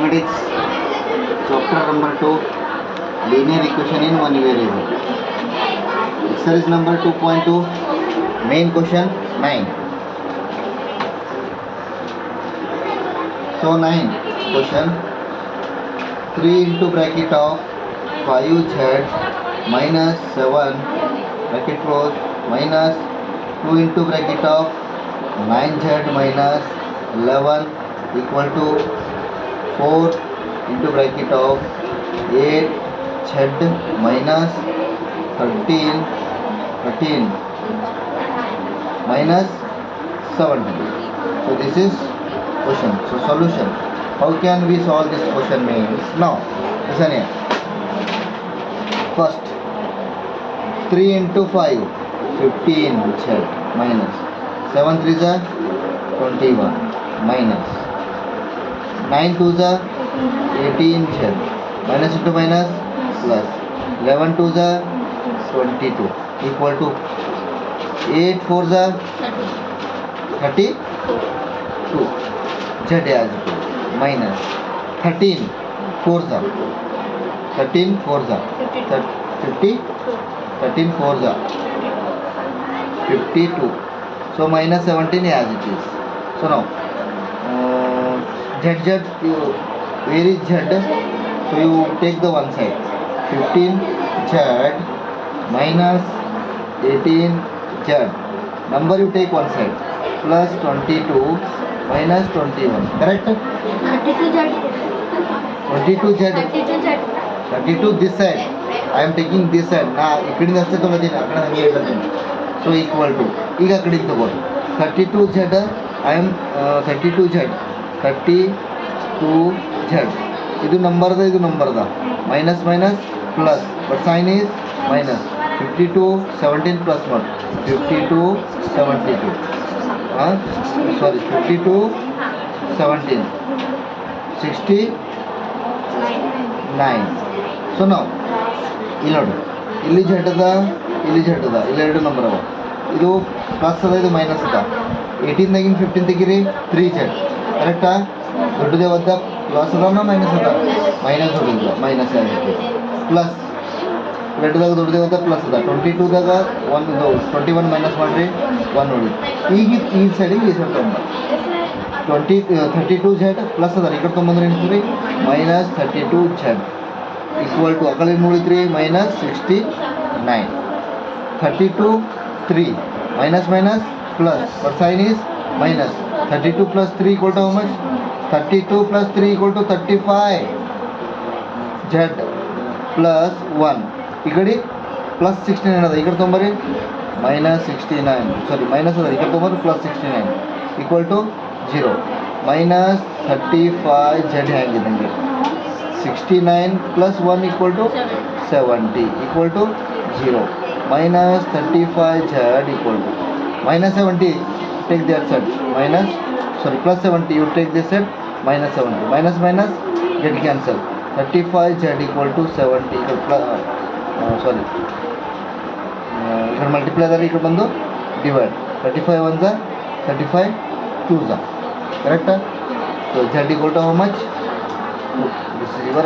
mathematics chapter number 2 linear equation in one variable. Exercise number 2.2 main question 9. So 9 question 3 into bracket of 5z minus 7 bracket close minus 2 into bracket of 9z minus 11 equal to 4 into bracket of 8z minus 13 minus 17. So this is question. So solution. How can we solve this question means? Now listen here. First 3 into 5 15z minus 7 3 is 21 minus 9 2 is 18z minus into minus plus 11 2 is 22 equal to 8 4 is 32 z as minus 13 4 is 13 4 is 50 13 4 is 52. So minus 17 as it is. So now z where is z? So you take the one side 15z minus 18z number you take one side plus 22 minus 21 correct? 32z this side I am taking this side na ikadinda ಅಷ್ಟೇ ತಗೊಳ್ತೀನಿ ಆ ಕಡೆ ಹಂಗೆ ಇಡ್ತೀನಿ. So equal to ಈಗ ಆ ಕಡೆಗೆ ತಗೊಳ್ಳಿ 32z I am 32z ಇದು ನಂಬರ್ದ ಇದು ನಂಬರ್ದ minus minus plus but sign is minus 52 17 plus ಮಾಡಿ 52 72 ಸಾರಿ 52 17 69. ಸೊ ನಾವು ಇಲ್ಲಿ ನೋಡಿ ಇಲ್ಲಿ ಝಡ್ ಅದ ಇಲ್ಲಿ ಎರಡು ನಂಬರ್ ಅವ ಇದು ಪ್ಲಸ್ ಅದ ಇದು ಮೈನಸ್ ಅದ 18 15 ತೆಗಿರಿ 3z ಕರೆಕ್ಟಾ ದೊಡ್ಡದೇ ಒದ್ದ ಪ್ಲಸ್ ಅದ ಮೈನಸ್ ಅದ ಮೈನಸ್ ಹೊಡಿಲ್ಲ ಮೈನಸ್ ಆಗುತ್ತೆ ಪ್ಲಸ್ ರೆಡ್ದಾಗ ದೊಡ್ಡದೇ ಒದ್ದ ಪ್ಲಸ್ ಅದ 22ದಾಗ 21 ಮೈನಸ್ ಮಾಡಿರಿ 1 ನೋಡಿ ಈಗ ಈ ಸೈಡಿಗೆ ಈ ಸೈಡ್ ತೊಗೊಂಬ 32z ಪ್ಲಸ್ ಅದ ಈ ಕಡೆ ತೊಗೊಂಬಂದ್ರೆ ಏನಿದ್ರಿ minus 32z equal to Akal ಏನು ನೋಡಿದ್ರಿ minus 69 32 3 minus minus plus but sign is minus 32 plus 3 equal to how much 32 plus 3 equal to 35 z plus 1 ಈ ಕಡೆ ಪ್ಲಸ್ 69 ಅದ ಈ ಕಡೆ ತೊಗೊಂಬರಿ ಮೈನಸ್ 69 ಸಾರಿ ಮೈನಸ್ ಅದ ಈ ಕಡೆ ತೊಗೊಂಬರಿ plus 69 equal to 0 minus 35 z ಹೇಗಿದ್ದಂಗೆ 69 plus 1 equal to 70 equal to 0 minus 35 z equal to minus 70 take that set minus sorry plus 70 you take this set minus 70 minus minus get cancel 35 z equal to 70 equal plus sorry here multiply that equal ಬಂದು divide 35 1 is 35 2 is correct. So z equal to how much? This is your